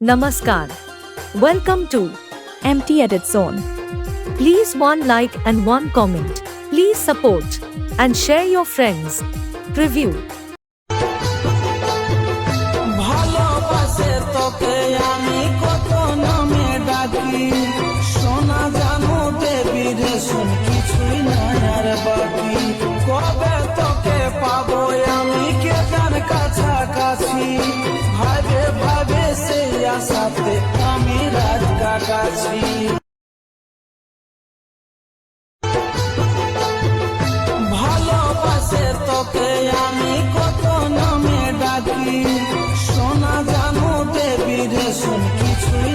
Namaskar. Welcome to Empty Edit Zone. Please one like and one comment. Please support and share your friends. Preview. ভালোবাসে তোকে আমি কত নামে ডাকি সোনা জানো দেবী রে শুন কিছুই নাই আর বাকি কবে তোকে পাবো আমি কে তার কাছাকাছি ভাবে ভাবে সেই আশাতে আমি রাত কাটাছি ভালোবাসে তোকে আমি কত নামে ডাকি সোনা জানো দেবী রে শুন কিছুই